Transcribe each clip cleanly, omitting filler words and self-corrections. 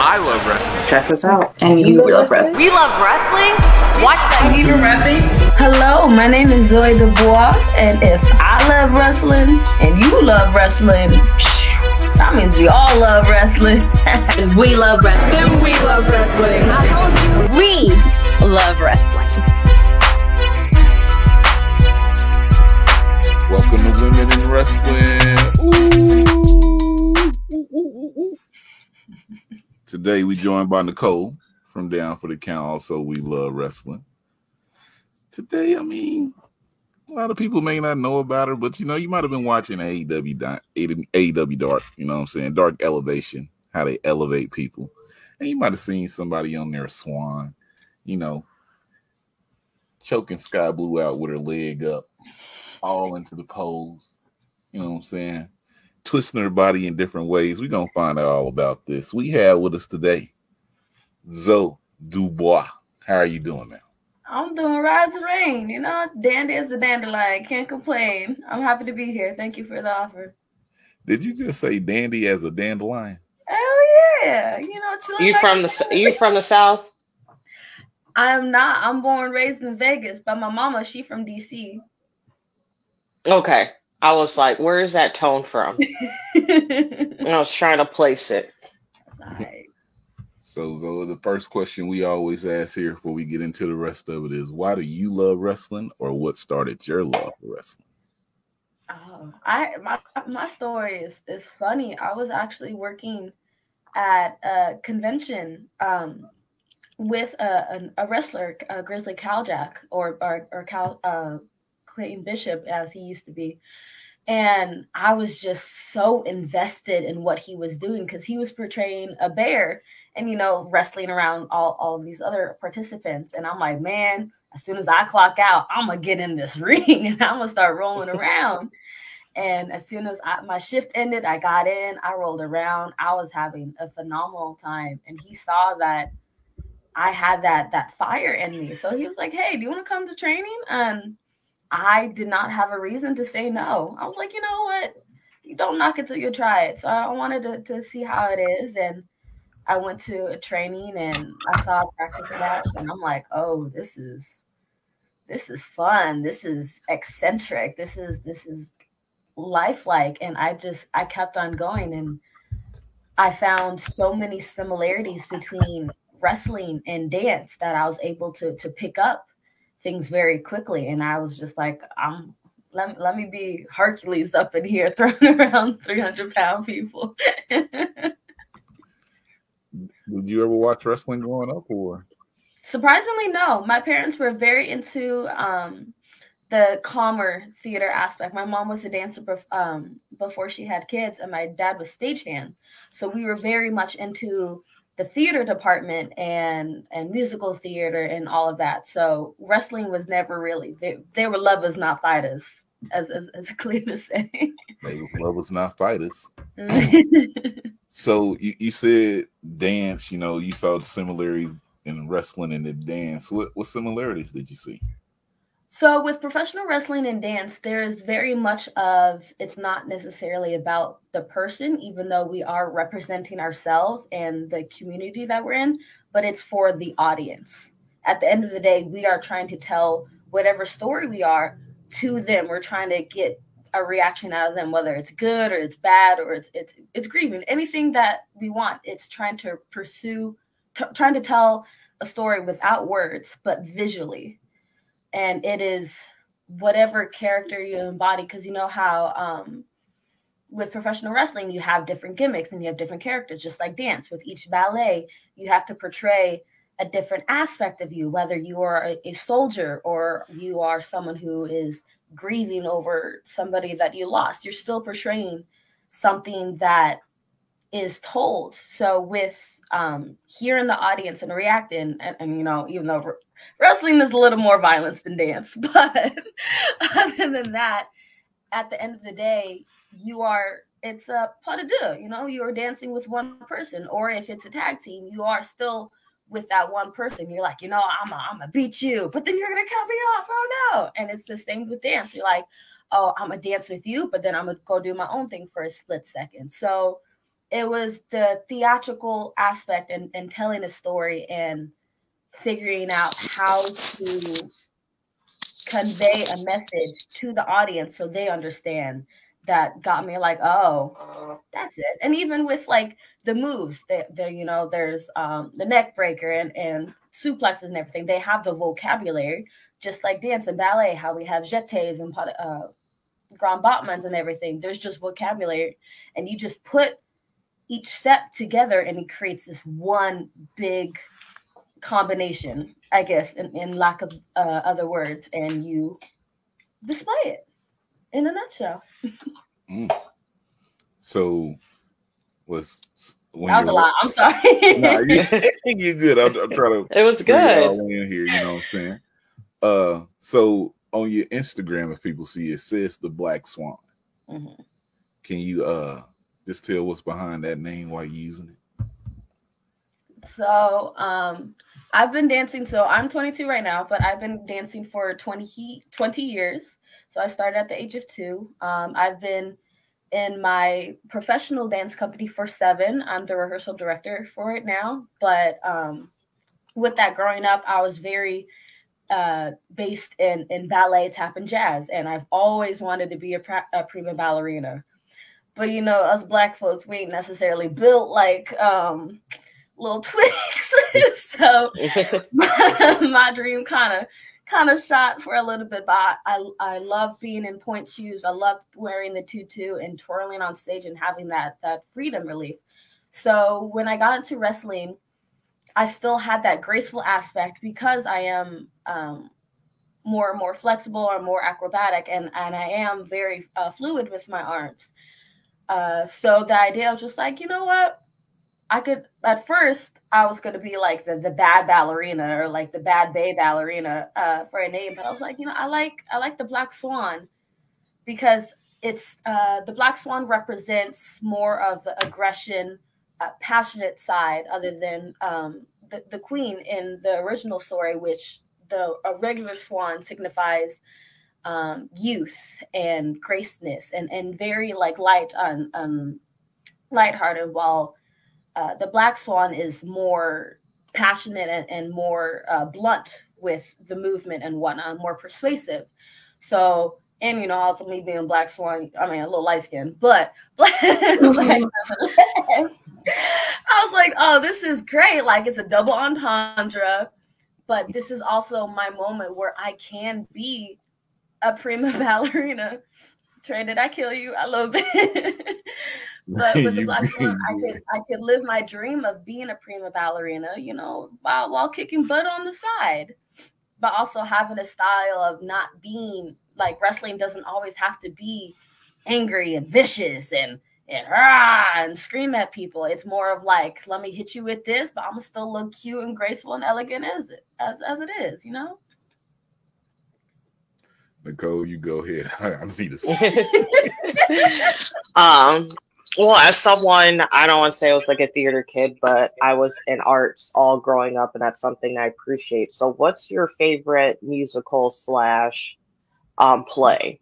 I love wrestling. Check us out. And you love wrestling. We love wrestling. Watch that. Even rapping. Hello, my name is Zoe Dubois, and if I love wrestling and you love wrestling, that means we all love wrestling. If we love wrestling, Then we love wrestling. I told you. We love wrestling. Welcome to Women in Wrestling. Ooh. Today we joined by Nicole from Down for the Count. Also, we love wrestling. Today, I mean, a lot of people may not know about her, but you know, you might have been watching AEW Dark, you know what I'm saying? Dark Elevation, how they elevate people. And you might have seen somebody on there, Swan, you know, choking Sky Blue out with her leg up, all into the pose, you know what I'm saying? Twisting her body in different ways. We're going to find out all about this. We have with us today, Zoe Dubois. How are you doing, man? I'm doing rides rain, you know, dandy as a dandelion, can't complain. I'm happy to be here. Thank you for the offer. Did you just say dandy as a dandelion? Hell yeah, you know, You from the South? I'm not. I'm born raised in Vegas, but my mama, she from DC. Okay. I was like, where is that tone from? And I was trying to place it. Right. So, Zoe, the first question we always ask here before we get into the rest of it is, why do you love wrestling, or what started your love for wrestling? Oh, my story is funny. I was actually working at a convention with a wrestler, Grizzly Caljack, or Clayton Bishop, as he used to be. And I was just so invested in what he was doing because he was portraying a bear and, you know, wrestling around all of these other participants. And I'm like, man, as soon as I clock out, I'm going to get in this ring and I'm going to start rolling around. And as soon as my shift ended, I got in, I rolled around. I was having a phenomenal time. And he saw that I had that fire in me. So he was like, hey, do you want to come to training? And I did not have a reason to say no. I was like, you know what? You don't knock it till you try it. So I wanted to see how it is. And I went to a training and I saw a practice match. And I'm like, oh, this is fun. This is eccentric. This is lifelike. And I kept on going. And I found so many similarities between wrestling and dance that I was able to pick up things very quickly. And I was just like, let me be Hercules up in here throwing around 300-pound people. Did you ever watch wrestling growing up, or? Surprisingly, no. My parents were very into the calmer theater aspect. My mom was a dancer before she had kids, and my dad was stagehand. So we were very much into the theater department and musical theater and all of that. So wrestling was never really, they were lovers, not fighters, as clear to say. They were lovers, not fighters. So you said dance, you know, you saw the similarities in wrestling and the dance. What similarities did you see? So with professional wrestling and dance, there's very much of, it's not necessarily about the person, even though we are representing ourselves and the community that we're in, but it's for the audience. At the end of the day, we are trying to tell whatever story we are to them. We're trying to get a reaction out of them, whether it's good or it's bad or it's grieving, anything that we want. It's trying to trying to tell a story without words, but visually. And it is whatever character you embody, because you know how with professional wrestling, you have different gimmicks and you have different characters, just like dance. With each ballet, you have to portray a different aspect of you, whether you are a soldier or you are someone who is grieving over somebody that you lost. You're still portraying something that is told. So with hearing the audience and reacting, and you know, even though wrestling is a little more violence than dance, but other than that, at the end of the day, it's a pas de deux, you know, you are dancing with one person, or if it's a tag team, you are still with that one person. You're like, you know, I'm gonna beat you, but then you're gonna cut me off. Oh no. And it's the same with dance. You're like, oh, I'm gonna dance with you, but then I'm gonna go do my own thing for a split second. So it was the theatrical aspect and telling a story and figuring out how to convey a message to the audience so they understand, that got me like, oh, that's it. And even with like the moves, you know, there's the neck breaker and suplexes and everything. They have the vocabulary, just like dance and ballet, how we have jetés and grand battements and everything. There's just vocabulary, and you just put each step together and it creates this one big combination, I guess, in lack of other words, and you display it in a nutshell. So when that was a lot. I'm sorry. Nah, you did. I'm trying to. It was good. In here, you know what I'm saying? So on your Instagram, if people see it, says the Black Swan. Mm-hmm. Can you just tell what's behind that name while you're using it? So I've been dancing. So I'm 22 right now, but I've been dancing for 20 years. So I started at the age of 2. I've been in my professional dance company for 7. I'm the rehearsal director for it now. But with that, growing up, I was very based in ballet, tap, and jazz. And I've always wanted to be a prima ballerina. But, you know, us Black folks, we ain't necessarily built like little twigs. So my dream kind of shot for a little bit. But I love being in point shoes. I love wearing the tutu and twirling on stage and having that freedom relief. So when I got into wrestling, I still had that graceful aspect because I am more flexible or more acrobatic, and I am very fluid with my arms. So the idea was just like, you know what? I could, at first, I was going to be like the bad ballerina or like the bad bay ballerina for a name. But I was like, you know, I like the Black Swan because it's the Black Swan represents more of the aggression, passionate side, other than the queen in the original story, which a regular swan signifies youth and graceness and very like lighthearted, while the Black Swan is more passionate and more blunt with the movement and whatnot, more persuasive. So, and you know, also me being Black Swan, I mean, a little light skinned, but I was like, oh, this is great. Like, it's a double entendre, but this is also my moment where I can be a prima ballerina. Trey, did I kill you? I love it. But with the Black Swan, I could live my dream of being a prima ballerina, you know, while kicking butt on the side, but also having a style of not being like, wrestling doesn't always have to be angry and vicious and scream at people. It's more of like, let me hit you with this, but I'm gonna still look cute and graceful and elegant as it is, you know. Nicole, you go ahead. I need to well, as someone, I don't want to say I was like a theater kid, but I was in arts all growing up, and that's something I appreciate. So what's your favorite musical / play?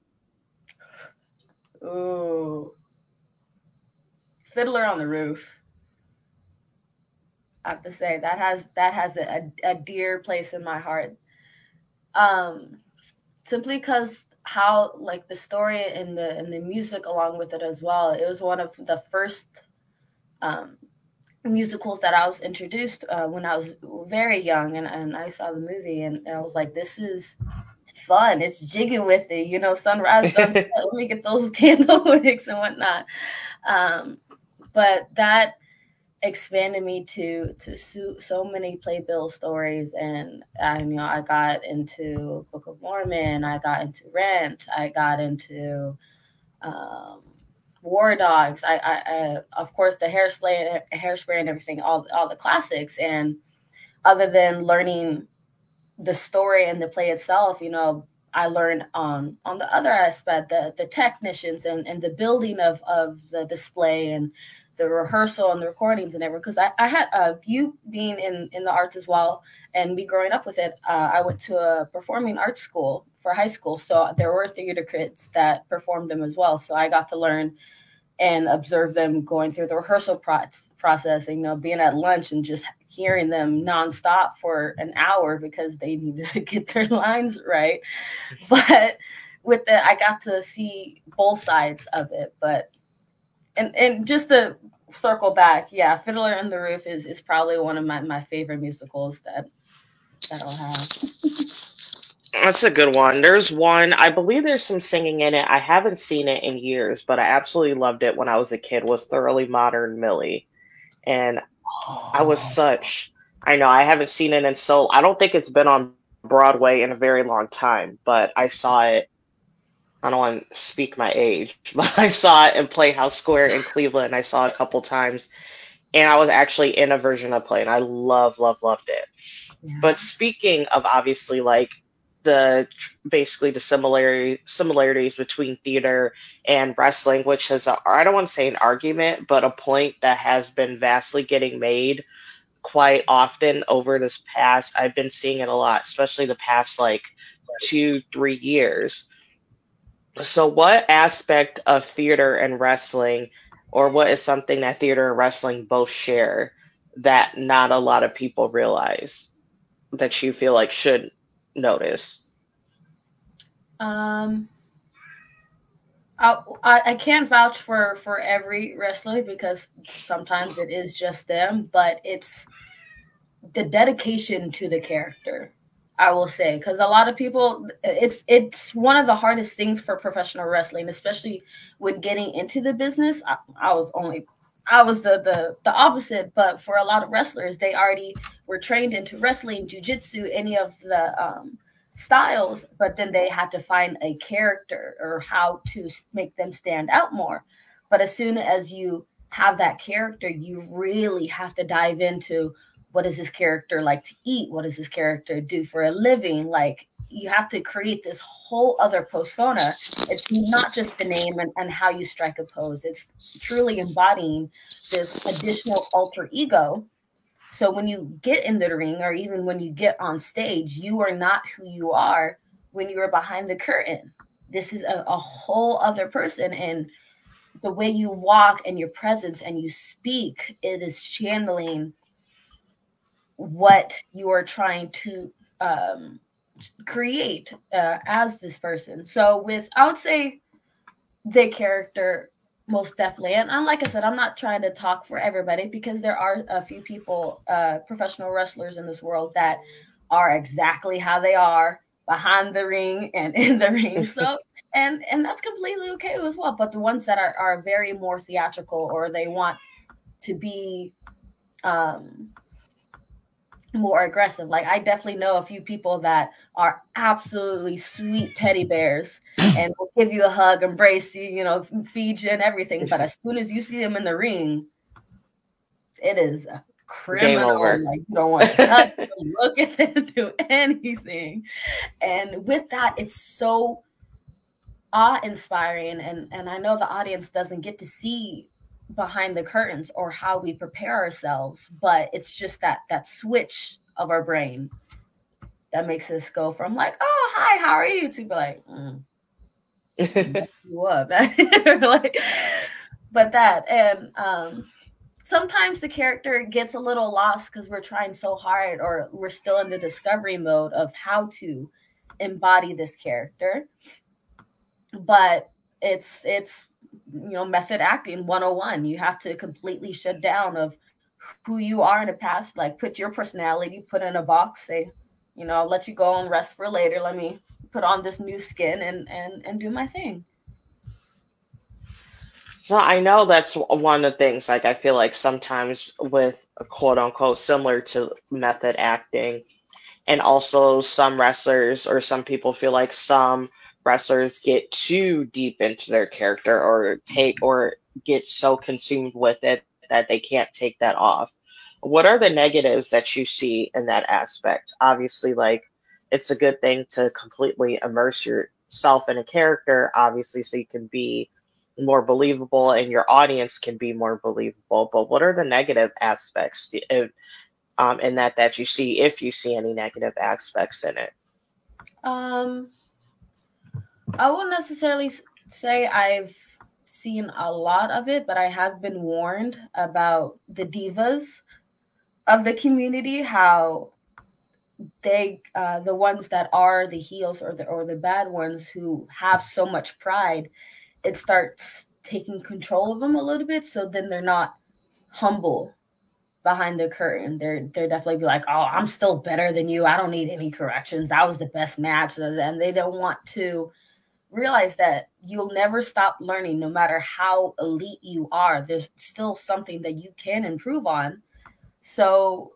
Ooh. Fiddler on the Roof. I have to say that has a dear place in my heart. Simply because how, like, the story and the music along with it as well. It was one of the first musicals that I was introduced when I was very young, and I saw the movie, and I was like, this is fun. It's jigging with it, you know, sunrise, sunset, let me get those candle wicks and whatnot. But that expanded me to so many playbill stories, and I got into Book of Mormon, I got into Rent, I got into War Dogs, I of course the Hairspray and everything, all the classics. And other than learning the story and the play itself, you know, I learned on the other aspect, the technicians and the building of the display and the rehearsal and the recordings and everything. Because I had you being in the arts as well, and me growing up with it, I went to a performing arts school for high school. So there were theater kids that performed them as well. So I got to learn and observe them going through the rehearsal process, you know, being at lunch and just hearing them nonstop for an hour because they needed to get their lines right. But with it, I got to see both sides of it. But and just to circle back, yeah, Fiddler on the Roof is probably one of my favorite musicals that I'll have. That's a good one. There's one, I believe there's some singing in it. I haven't seen it in years, but I absolutely loved it when I was a kid, was Thoroughly Modern Millie. And I was I know I haven't seen it I don't think it's been on Broadway in a very long time, but I saw it. I don't want to speak my age, but I saw it in Playhouse Square in Cleveland. I saw it a couple times, and I was actually in a version of play, and I loved it. Yeah. But speaking of obviously like basically the similarities between theater and wrestling, which is I don't want to say an argument, but a point that has been vastly getting made quite often over this past. I've been seeing it a lot, especially the past like 2-3 years. So what aspect of theater and wrestling, or what is something that theater and wrestling both share that not a lot of people realize that you feel like should notice? I can't vouch for every wrestler because sometimes it is just them, but it's the dedication to the character, I will say, because a lot of people, it's one of the hardest things for professional wrestling, especially when getting into the business. I was the opposite, but for a lot of wrestlers, they already were trained into wrestling, jiu-jitsu, any of the styles, but then they had to find a character or how to make them stand out more. But as soon as you have that character, you really have to dive into, what does this character like to eat? What does this character do for a living? Like, you have to create this whole other persona. It's not just the name and how you strike a pose. It's truly embodying this additional alter ego. So when you get in the ring, or even when you get on stage, you are not who you are when you are behind the curtain. This is a whole other person. And the way you walk and your presence and you speak, it is channeling what you are trying to create as this person. So I would say the character, most definitely. And like I said, I'm not trying to talk for everybody, because there are a few people, professional wrestlers in this world, that are exactly how they are behind the ring and in the ring. So, and that's completely okay as well. But the ones that are very more theatrical, or they want to be more aggressive. Like, I definitely know a few people that are absolutely sweet teddy bears and will give you a hug, embrace you, you know, feed you and everything. But as soon as you see them in the ring, it is a criminal. Like, you don't want to touch them, look at them, do anything. And with that, it's so awe-inspiring. And I know the audience doesn't get to see behind the curtains or how we prepare ourselves, but it's just that switch of our brain that makes us go from like, oh, hi, how are you, to be like, mess you up. Like, but that, and sometimes the character gets a little lost because we're trying so hard, or we're still in the discovery mode of how to embody this character. But it's you know, method acting 101. You have to completely shut down of who you are in the past, like put your personality, put in a box, say, you know, I'll let you go and rest for later. Let me put on this new skin and do my thing. So I know that's one of the things, like, I feel like sometimes with quote unquote similar to method acting, and also some wrestlers or some people feel like some wrestlers get too deep into their character, or get so consumed with it that they can't take that off. What are the negatives that you see in that aspect? Obviously, like, it's a good thing to completely immerse yourself in a character, obviously, so you can be more believable and your audience can be more believable. But what are the negative aspects in that you see, if you see any negative aspects in it? I won't necessarily say I've seen a lot of it, but I have been warned about the divas of the community, how they, the ones that are the heels or the bad ones who have so much pride, it starts taking control of them a little bit. So then they're not humble behind the curtain. They're definitely be like, oh, I'm still better than you. I don't need any corrections. That was the best match. And they don't want to realize that you'll never stop learning, no matter how elite you are. There's still something that you can improve on. So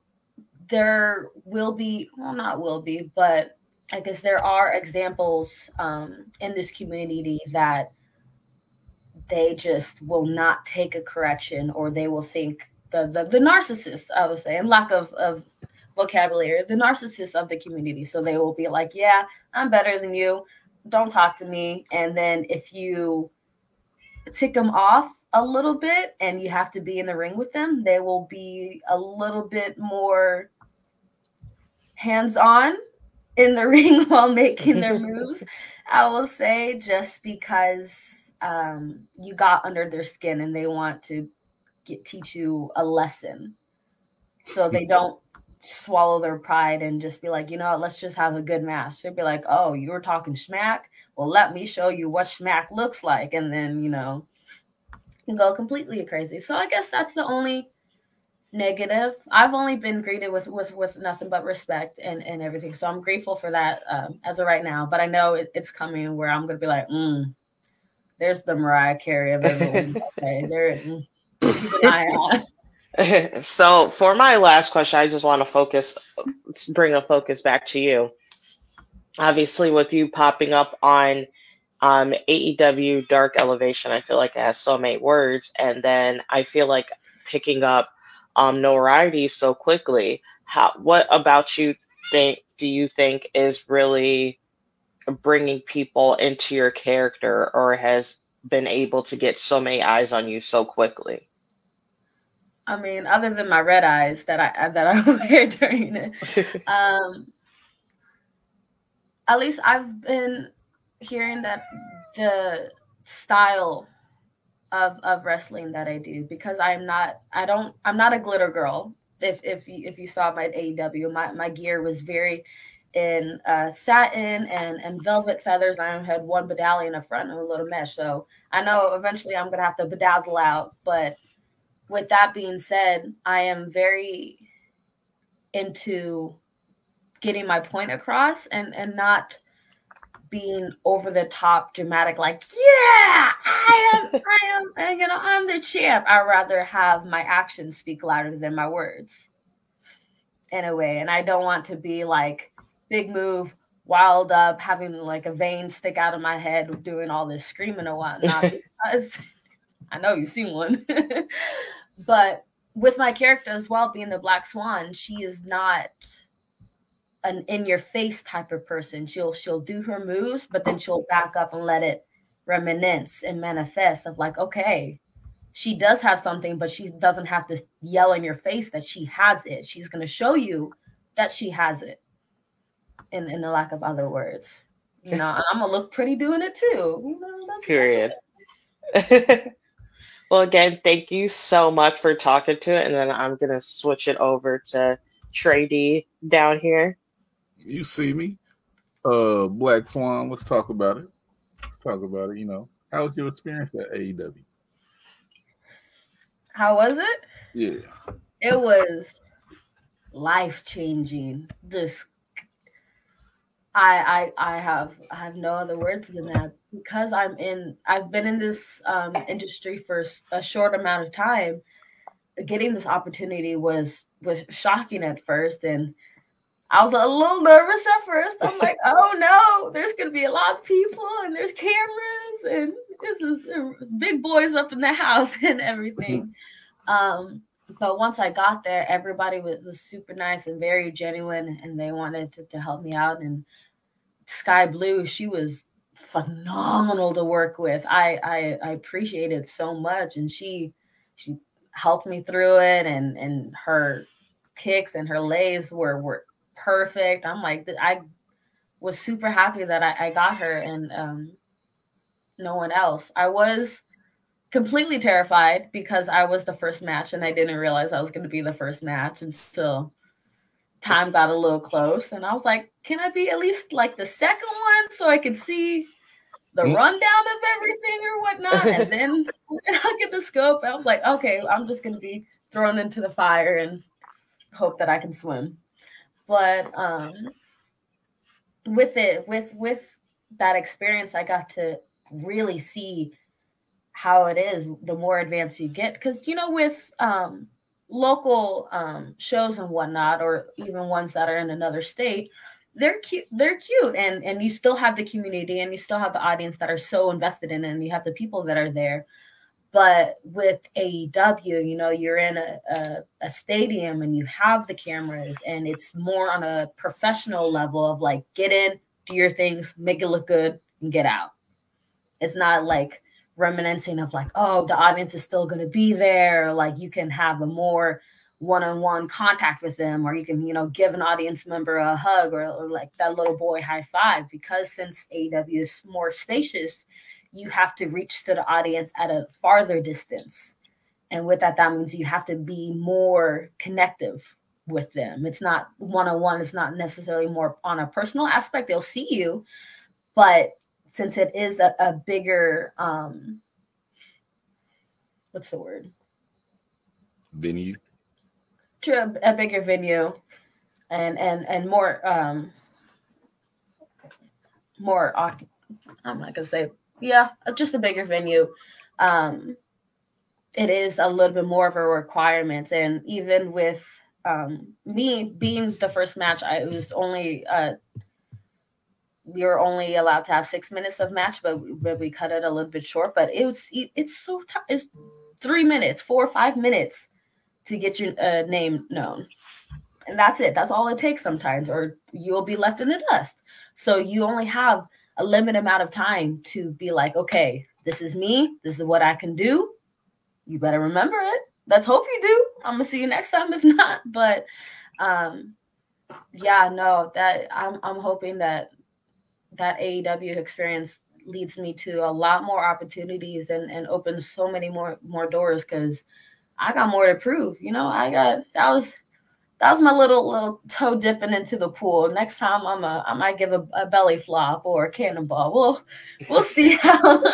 there will be, well, not will be, but I guess there are examples in this community that they just will not take a correction, or they will think the narcissist, I would say, and lack of vocabulary, the narcissist of the community. So they will be like, yeah, I'm better than you. Don't talk to me. And then if you tick them off a little bit and you have to be in the ring with them, they will be a little bit more hands-on in the ring while making their moves, I will say, just because you got under their skin and they want to teach you a lesson. So they don't swallow their pride and just be like, you know, let's just have a good match. They'd be like, oh, you were talking smack? Well, let me show you what smack looks like. And then, you know, go completely crazy. So I guess that's the only negative. I've only been greeted with nothing but respect and everything. So I'm grateful for that as of right now. But I know it's coming where I'm going to be like, there's the Mariah Carey of everyone. Okay, keep an eye on. So for my last question, I just want to bring a focus back to you. Obviously, with you popping up on AEW Dark Elevation, I feel like it has so many words, and then I feel like picking up notoriety so quickly. What about you do you think is really bringing people into your character, or has been able to get so many eyes on you so quickly? I mean, other than my red eyes that I wear during it, at least I've been hearing that the style of wrestling that I do, because I'm not a glitter girl. If you saw my AEW, my gear was very in satin and velvet feathers. I had one medallion up front and a little mesh. So I know eventually I'm gonna have to bedazzle out. But with that being said, I am very into getting my point across and not being over the top dramatic, like, yeah, I am, you know, I'm the champ. I'd rather have my actions speak louder than my words in a way. And I don't want to be like big move, wild up, having like a vein stick out of my head, doing all this screaming and whatnot, because I know you've seen one. But with my character as well, being the Black Swan, she is not an in-your-face type of person. She'll do her moves, but then she'll back up and let it reminisce and manifest of like, okay, she does have something, but she doesn't have to yell in your face that she has it. She's going to show you that she has it, in the lack of other words. You know, I'm going to look pretty doing it too. You know, period. Well, again, thank you so much for talking to it. And then I'm going to switch it over to Trey D down here. You see me, Black Swan. Let's talk about it. You know, how was your experience at AEW? How was it? Yeah, it was life-changing. Just I have no other words than that, because I've been in this industry for a short amount of time. Getting this opportunity was shocking at first, and I was a little nervous at first. I'm like, oh no, there's going to be a lot of people and there's cameras and this is big boys up in the house and everything. But once I got there, everybody was super nice and very genuine, and they wanted to help me out. And Sky Blue, she was phenomenal to work with. I appreciate it so much. And she helped me through it, and her kicks and her lays were perfect. I'm like, I was super happy that I got her and no one else. I was completely terrified because I was the first match and I didn't realize I was going to be the first match until time got a little close. And I was like, can I be at least like the second one so I can see the rundown of everything or whatnot? And then I get the scope. I was like, okay, I'm just going to be thrown into the fire and hope that I can swim. But with that experience, I got to really see how it is the more advanced you get. Because, you know, with local shows and whatnot, or even ones that are in another state, they're cute, and you still have the community and you still have the audience that are so invested in it, and you have the people that are there. But with AEW, you know, you're in a stadium and you have the cameras, and it's more on a professional level of like, get in, do your things, make it look good, and get out. It's not like reminiscing of like, oh, the audience is still going to be there. Or like you can have a more one-on-one contact with them, or you can, you know, give an audience member a hug, or like that little boy high five. Because since AEW is more spacious, you have to reach to the audience at a farther distance. And with that, that means you have to be more connective with them. It's not one-on-one. It's not necessarily more on a personal aspect. They'll see you. But since it is a bigger, what's the word? Venue. To a bigger venue and more, more, I'm not going to say, yeah, just a bigger venue. It is a little bit more of a requirement. And even with me being the first match, it was only, we were only allowed to have 6 minutes of match, but we cut it a little bit short. But it's so tough. It's 3 minutes, 4 or 5 minutes to get your name known. And that's it. That's all it takes sometimes, or you'll be left in the dust. So you only have a limited amount of time to be like, okay, this is me. This is what I can do. You better remember it. Let's hope you do. I'm going to see you next time if not. But yeah, no, that I'm hoping that AEW experience leads me to a lot more opportunities and opens so many more doors, because I got more to prove. You know, that was my little toe dipping into the pool. Next time I might give a belly flop or a cannonball. We'll see how.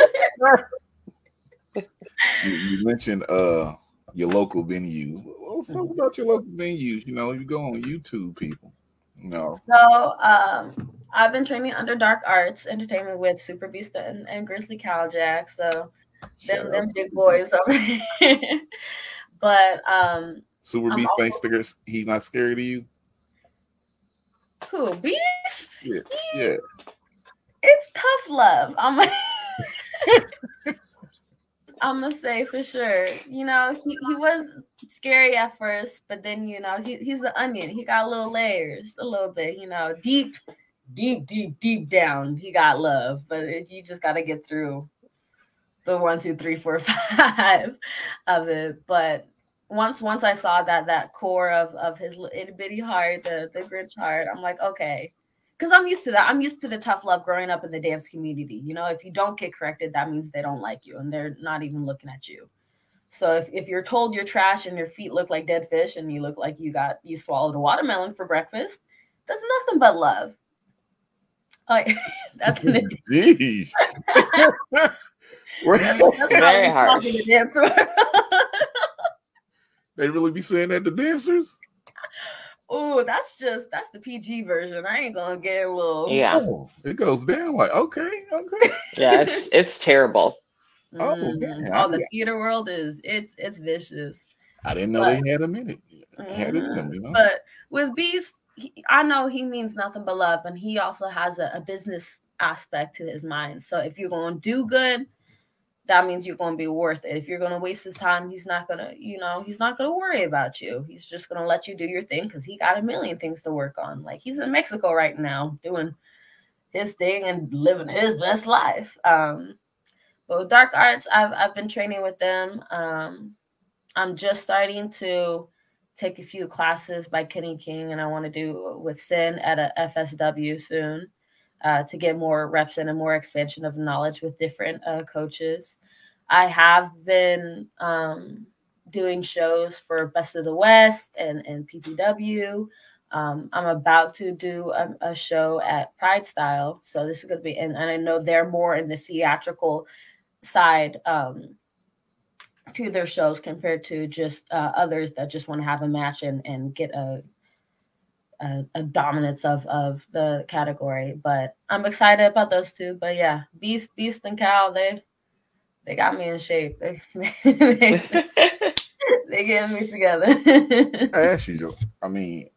You mentioned your local venues. Let's talk about your local venues. You know, you go on YouTube, people. You know. So I've been training under Dark Arts Entertainment with Superbeast and Grizzly Cowjack. So them big boys over here. But Superbeast, he's not scared of you? Who, Beast? Yeah. It's tough love. I'm gonna say for sure. You know, he was scary at first, but then, you know, he's the onion. He got little layers, a little bit, you know, deep down. He got love, but you just got to get through the 1, 2, 3, 4, 5 of it. But once I saw that core of his itty bitty heart, the Grinch heart, I'm like, okay. Because I'm used to that. I'm used to the tough love growing up in the dance community. You know, if you don't get corrected, that means they don't like you and they're not even looking at you. So if you're told you're trash and your feet look like dead fish and you look like you swallowed a watermelon for breakfast, that's nothing but love. Like, that's an Jeez. Very harsh. They really be saying that to dancers? Oh, that's the PG version. I ain't gonna get a little. Yeah, it goes down like okay. Yeah, it's terrible. Oh, the theater world it's vicious. I didn't know they had a minute. Had it in them, you know? But with Beast, I know he means nothing but love, and he also has a business aspect to his mind. So if you're gonna do good, that means you're going to be worth it. If you're going to waste his time, he's not going to worry about you. He's just going to let you do your thing because he got a million things to work on. Like, he's in Mexico right now doing his thing and living his best life. But with Dark Arts, I've been training with them. I'm just starting to take a few classes by Kenny King, and I want to do with Sin at a FSW soon. To get more reps in and more expansion of knowledge with different coaches. I have been doing shows for Best of the West and PPW. I'm about to do a show at Pride Style. So this is going to be, and I know they're more in the theatrical side to their shows compared to just others that just want to have a match and get a dominance of the category. But I'm excited about those two. But yeah, Beast and Cal, they got me in shape. They getting me together. I ask you, Joe. I mean,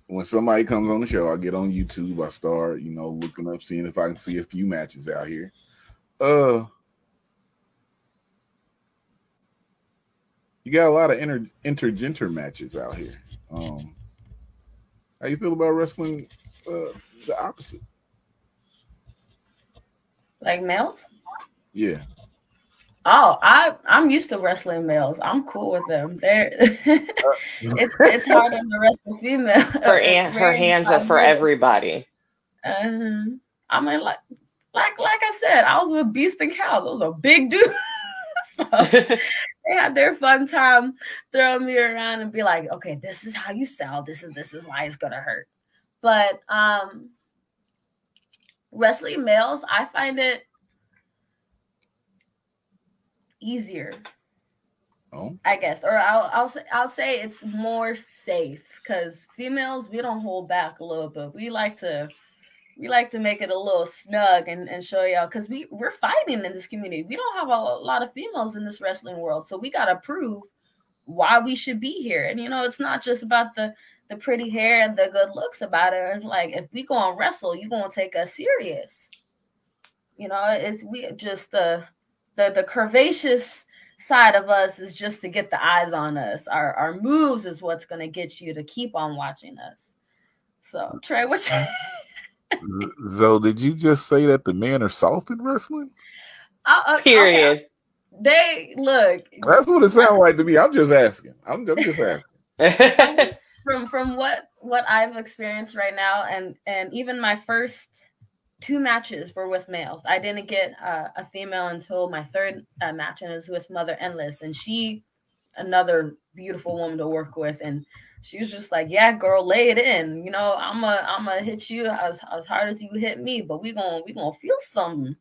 when somebody comes on the show, I get on YouTube. I start, looking up, seeing if I can see a few matches out here. You got a lot of intergender matches out here. How you feel about wrestling the opposite? Like males? Yeah. Oh, I'm used to wrestling males. I'm cool with them. It's harder to wrestle female. Her hands are for everybody. I mean, like I said, I was with Beast and Cal. Those are big dudes. So they had their fun time throwing me around and be like, okay, this is how you sell. This is why it's gonna hurt. But wrestling males, I find it easier. Oh, I guess, or I'll say it's more safe because females, we don't hold back a little bit. We like to make it a little snug and show y'all because we're fighting in this community. We don't have a lot of females in this wrestling world, so we gotta prove why we should be here. And it's not just about the pretty hair and the good looks about it. Like, if we gonna wrestle, you gonna take us serious. It's we just the curvaceous side of us is just to get the eyes on us. Our moves is what's gonna get you to keep on watching us. So Trey, what's Zoe, did you just say that the men are soft in wrestling? Period. Okay. They look. That's what it sounds like to me. I'm just asking. I'm just asking. From what I've experienced right now, and even my first 2 matches were with males. I didn't get a female until my 3rd match, and it was with Mother Endless, and she, another beautiful woman to work with, and she was just like, "Yeah, girl, lay it in. I'm gonna hit you as hard as you hit me, but we gonna feel something."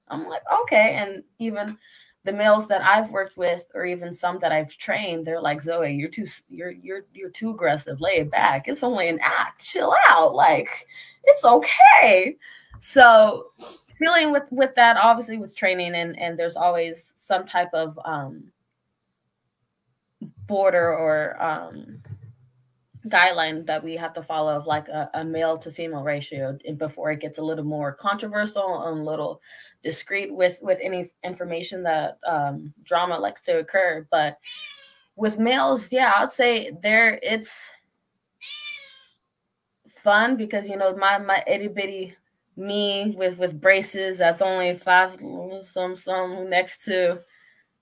I'm like, okay, and even the males that I've worked with, or even some that I've trained, they're like, "Zoe, you're too aggressive. Lay it back. It's only an act. Chill out. Like, it's okay." So feeling with that, obviously with training, and there's always some type of border or guideline that we have to follow of like a male to female ratio before it gets a little more controversial and a little discreet with any information that drama likes to occur. But with males, yeah, I'd say it's fun because my itty bitty me with braces that's only 5 some next to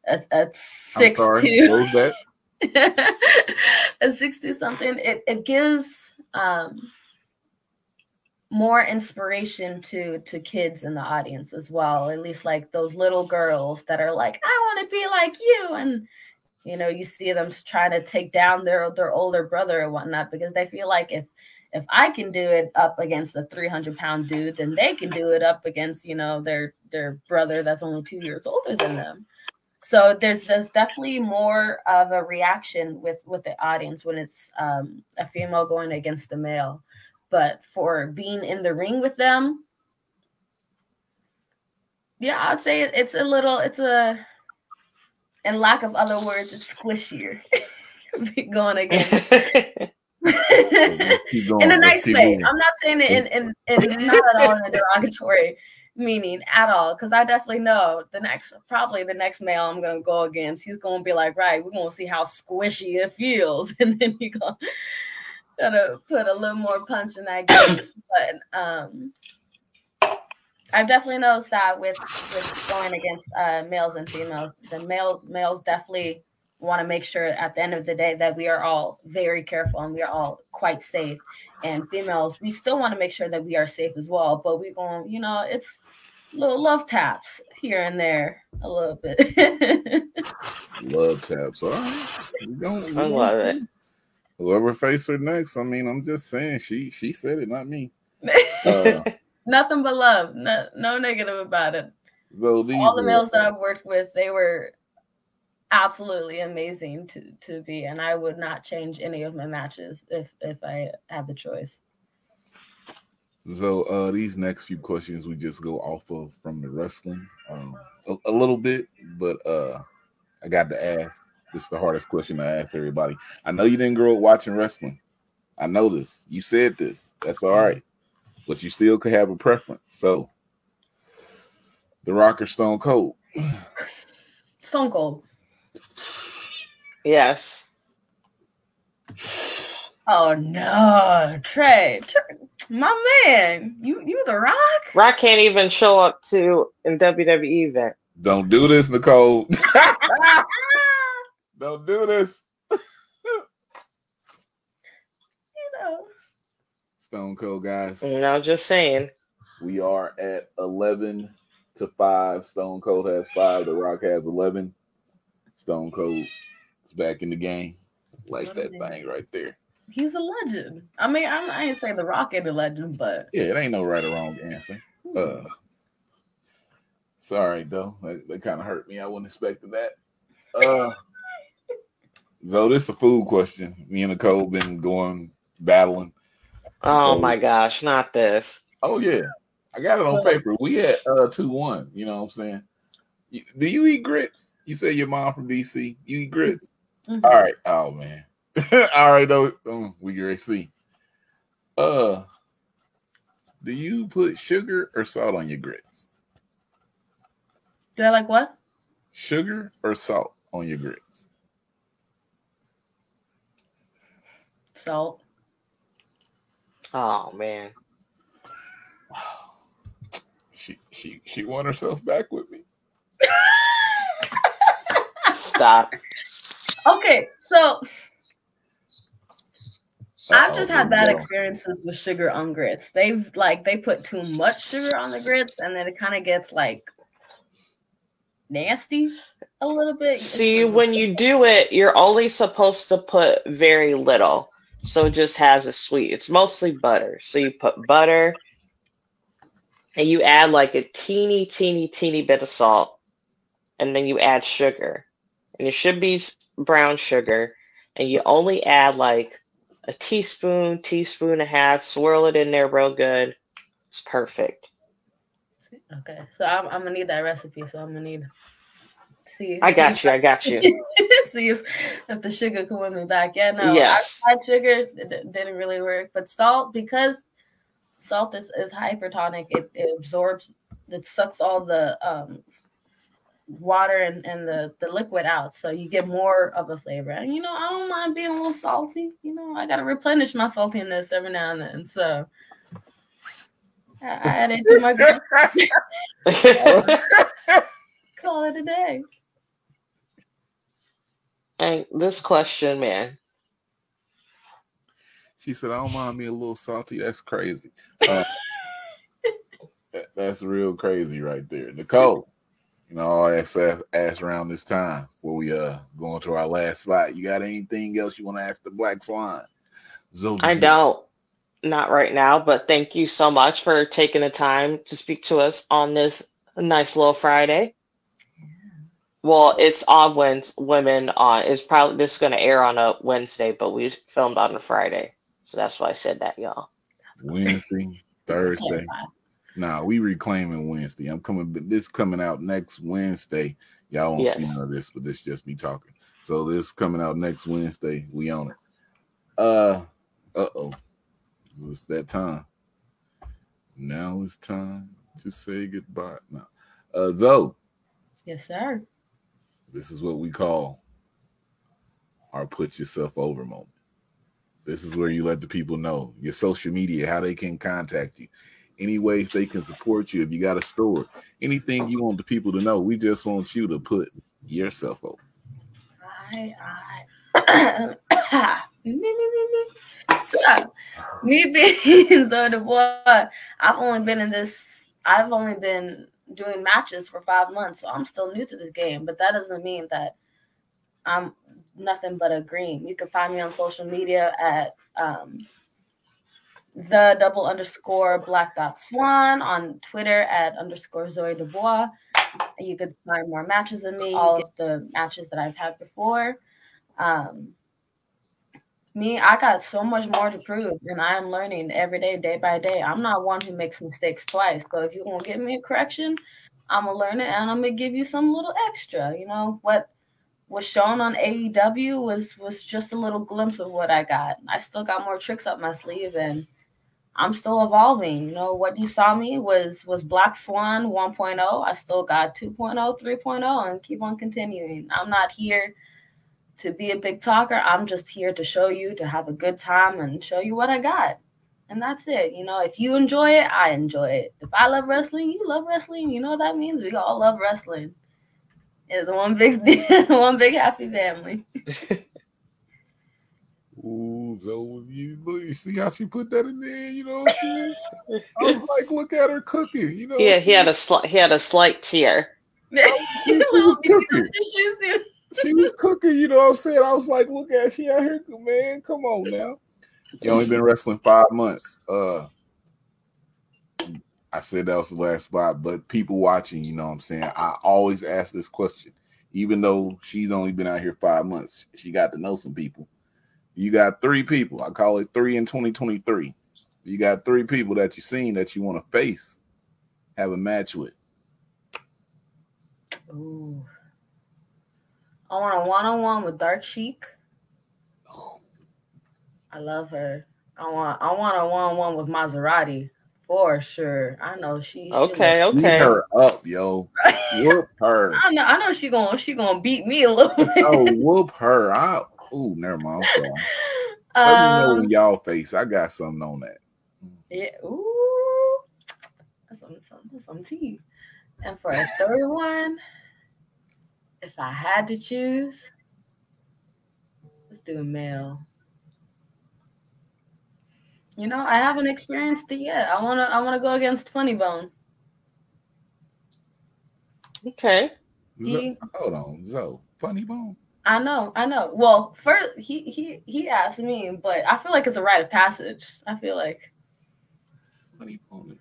a 6'2". A 60 something, it gives more inspiration to kids in the audience as well, at least like those little girls that are like, I want to be like you, and you see them trying to take down their older brother or whatnot because they feel like if I can do it up against a 300-pound dude, then they can do it up against their brother that's only 2 years older than them. So there's definitely more of a reaction with the audience when it's a female going against the male. But for being in the ring with them, yeah, I'd say it's in lack of other words, it's squishier going against. In a nice way. I'm not saying it in not at all in a derogatory meaning at all, because I definitely know the next male I'm gonna go against, he's gonna be like, right, we're gonna see how squishy it feels, and then he gonna put a little more punch in that game. But I've definitely noticed that with going against males and females, the males definitely want to make sure at the end of the day that we are all very careful and we are all quite safe. And females, we still want to make sure that we are safe as well. But we're going, little love taps here and there, a little bit. Love taps. All right. I love it. Whoever faced her next, I mean, I'm just saying, she said it, not me. Nothing but love. No negative about it. All the males that I've worked with, they were absolutely amazing to be, and I would not change any of my matches if I had the choice. So these next few questions we just go off of from the wrestling a little bit, but I got to ask. This is the hardest question I ask everybody. I know you didn't grow up watching wrestling. I know this. You said this. That's all right. But you still could have a preference. So, The Rock or Stone Cold? Stone Cold. Yes. Oh no, Trey, my man, you The Rock? Rock can't even show up to a WWE event. Don't do this, Nicole. Don't do this. Stone Cold, guys. No, just saying. We are at 11-5. Stone Cold has 5. The Rock has 11. Stone Cold is back in the game. Like that thing right there. He's a legend. I mean, I ain't say The Rock ain't a legend, but yeah, it ain't no right or wrong answer. Sorry though, that kind of hurt me. I wasn't expecting that. So this is a food question. Me and Nicole been battling. Oh my gosh, not this. Oh yeah, I got it on paper. We had 2-1. You know what I'm saying? Do you eat grits? You say your mom from DC. You eat grits? Mm-hmm. All right. Oh man. All right though. We get ready to see. Do you put sugar or salt on your grits? Do I like what? Sugar or salt on your grits? Salt. Oh man. She won herself back with me. Stop. Okay, so I've just had bad experiences with sugar on grits. They put too much sugar on the grits, and then it kind of gets like nasty a little bit. See, when you do it, you're only supposed to put very little, so it just has a sweet. It's mostly butter. So you put butter, and you add like a teeny bit of salt, and then you add sugar, and it should be brown sugar, and you only add like a teaspoon and a half. Swirl it in there real good. It's perfect. Okay, so I'm gonna need that recipe. So I'm gonna need see. I got you. See if the sugar can win me back. Yeah, no. Yes. I tried sugar. It didn't really work. But salt, because salt is hypertonic. It absorbs. It sucks all the water and the liquid out, so you get more of a flavor. And I don't mind being a little salty. I gotta replenish my saltiness every now and then. So I add it to my call it a day. And this question, man. She said, I don't mind being a little salty. That's crazy. That's real crazy right there. Nicole, I ask around this time before we go into our last slide. You got anything else you want to ask the Black Swan? Zoe I don't. Not right now, but thank you so much for taking the time to speak to us on this nice little Friday. Well, it's on women on. It's probably this is going to air on a Wednesday, but we filmed on a Friday, so that's why I said that, y'all. Wednesday, Thursday. Nah, we reclaiming Wednesday. This coming out next Wednesday. Y'all won't see none of this, but this is just me talking. So this coming out next Wednesday. We own it. It's that time. Now it's time to say goodbye. Now, Zoe. Yes, sir. This is what we call our put yourself over moment. This is where you let the people know your social media, how they can contact you, any ways they can support you. If you got a store, anything you want the people to know, we just want you to put yourself over. So, me being Zoe Dubois, I've only been doing matches for 5 months, so I'm still new to this game. But that doesn't mean that I'm nothing but a green. You can find me on social media at _Black Swan, on Twitter at _Zoe Dubois. You could find more matches of me, all of the matches that I've had before. I got so much more to prove, and I am learning every day, day by day. I'm not one who makes mistakes twice. So if you're going to give me a correction, I'm going to learn it, and I'm going to give you some little extra. You know, what was shown on AEW was just a little glimpse of what I got. I still got more tricks up my sleeve, and I'm still evolving. You know, what you saw me was Black Swan 1.0. I still got 2.0, 3.0, and keep on continuing. I'm not here to be a big talker. I'm just here to show you, to have a good time and show you what I got. And that's it. You know, if you enjoy it, I enjoy it. If I love wrestling, you love wrestling. You know what that means? We all love wrestling. It's one big happy family. Ooh, Zoe, you see how she put that in there? You know what I'm saying? I was like, look at her cooking. You know? Yeah, he had a slight tear. She was cooking. She was cooking. You know what I'm saying? I was like, look at she out here, man. Come on now. You only been wrestling 5 months. I said that was the last spot, but people watching, you know what I'm saying? I always ask this question, even though she's only been out here 5 months. She got to know some people. You got 3 people. I call it 3 in 2023. You got 3 people that you've seen that you want to face, have a match with. Ooh. I want a one-on-one with Dark Sheik. I love her. I want a one-on-one with Maserati for sure. I know she. Okay. Beat her up, yo. Whoop her. I know she gonna beat me a little bit. Oh, whoop her. Ooh, never mind. I'm sorry. Let me know when y'all face. I got something on that. Yeah. Ooh. That's some tea. And for a third one, if I had to choose, let's do a male. You know, I haven't experienced it yet. I wanna go against Funny Bone. Okay. Hold on, Zoe. Funny Bone. I know. Well, first he asked me, but I feel like it's a rite of passage. I feel like Funny Bone.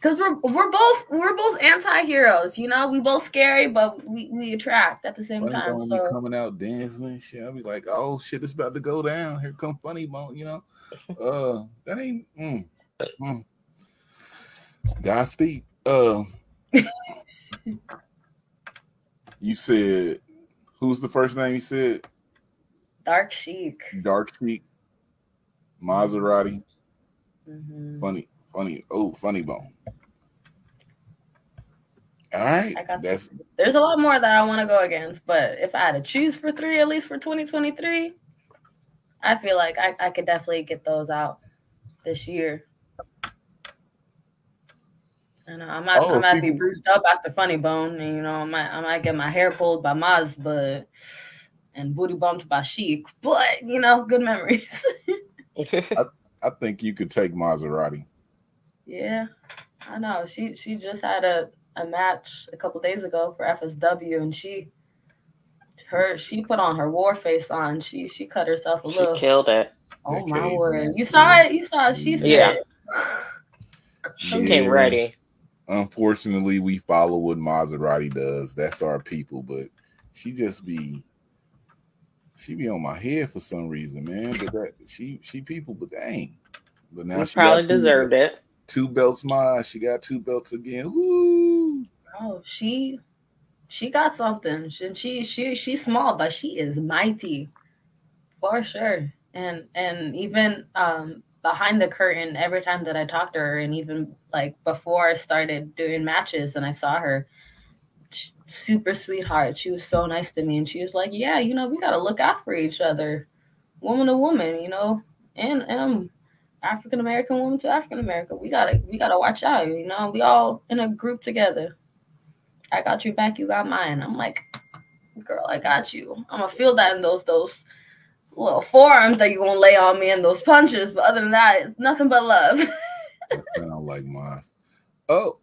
Because we're both anti-heroes, you know. We both scary, but we attract at the same Funny time. Bone So coming out dancing and shit. I'll be like, oh shit, it's about to go down. Here come Funny Bone, you know. That ain't Godspeed. You said who's the first name you said? Dark Sheik. Maserati. Mm-hmm. Funny Bone. All right. There's a lot more that I want to go against, but if I had to choose for 3, at least for 2023, I feel like I could definitely get those out this year. And I might be bruised up after Funny Bone, and you know, I might get my hair pulled by Maz, and booty bumped by Sheik, but you know, good memories. I think you could take Maserati. Yeah, I know. She just had a match a couple days ago for FSW, and she put on her war face on. She cut herself a little. She killed it. Oh my word! You saw it. She said. Yeah. She came ready. Unfortunately, we follow what Maserati does. That's our people, but she be on my head for some reason, man. But she people, but dang. But now she probably deserved it. 2 belts, she got 2 belts again. Woo! Oh, she got something. She's small, but she is mighty for sure. And even behind the curtain, every time that I talked to her, and even like before I started doing matches and I saw her, super sweetheart. She was so nice to me, and she was like, yeah, you know, we got to look out for each other, woman to woman, you know, and African American woman to African American. We gotta watch out, you know. We all in a group together. I got your back, you got mine. I'm like, girl, I got you. I'm gonna feel that in those little forearms that you're gonna lay on me and those punches. But other than that, it's nothing but love. That sound like mine. Oh,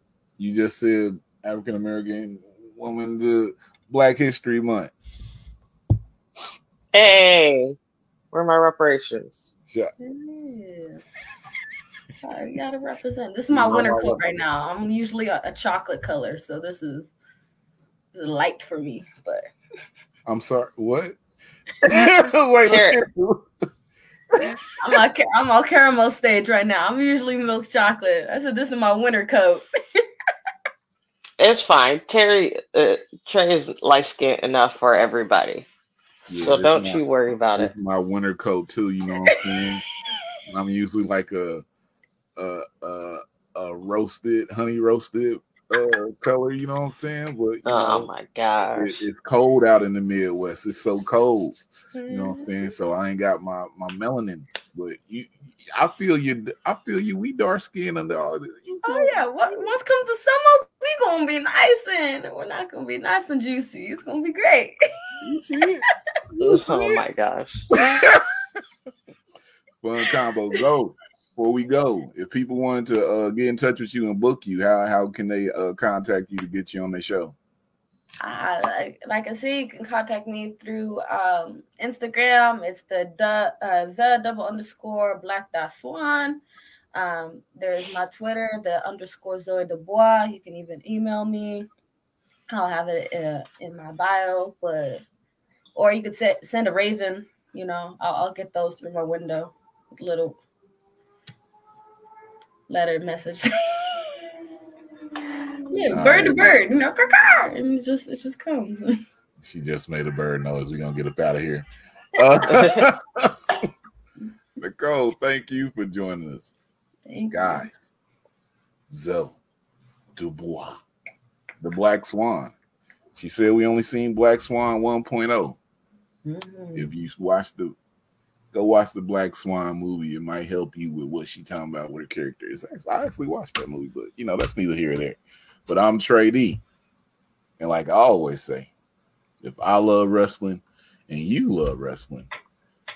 You just said African American woman the Black History Month. Hey, where are my reparations? Yeah. Sorry, you gotta represent. This is my winter coat right now. I'm usually a chocolate color, so this is light for me. But I'm sorry, what? Wait, I'm on caramel stage right now. I'm usually milk chocolate. I said this is my winter coat. It's fine. Trey is light skinned enough for everybody. Yeah, so don't you worry about it. My winter coat too, you know what I'm saying? I'm usually like a roasted, honey roasted color, you know what I'm saying? But oh my gosh, it's cold out in the Midwest. It's so cold, you know what I'm saying? So I ain't got my melanin. But I feel you. We dark skinned under all this. Oh yeah. Once comes the summer, we gonna be nice and we're not gonna be nice and juicy. It's gonna be great. You see it? Oh my gosh. Fun combo. Go. Before we go, if people wanted to get in touch with you and book you, how can they contact you to get you on their show? Like I said, you can contact me through Instagram. It's the _Black Swan. There's my Twitter, the _ Zoe Dubois. You can even email me. I'll have it in my bio, or you could send a raven. You know, I'll get those through my window with little letter message. Yeah, bird to bird, you know, and it just comes. She just made a bird noise. We're gonna get up out of here. Nicole, thank you for joining us. Guys, Zoe Dubois, the Black Swan. She said we only seen Black Swan 1.0. If you go watch the Black Swan movie, it might help you with what she's talking about with her character. I actually watched that movie, but that's neither here or there. But I'm Trey D. And like I always say, if I love wrestling and you love wrestling,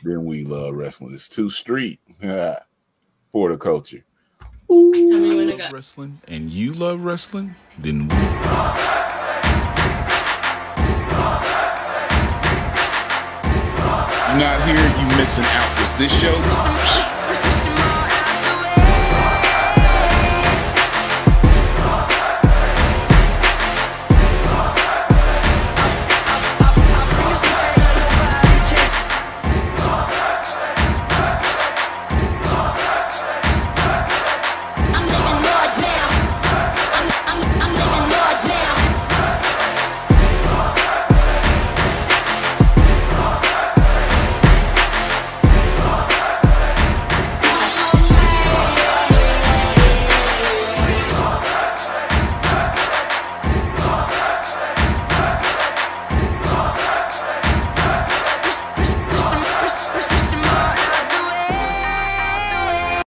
then we love wrestling. It's too street for the culture. Ooh, love wrestling and you love wrestling, then we. You're not here, you missing out. Is this show?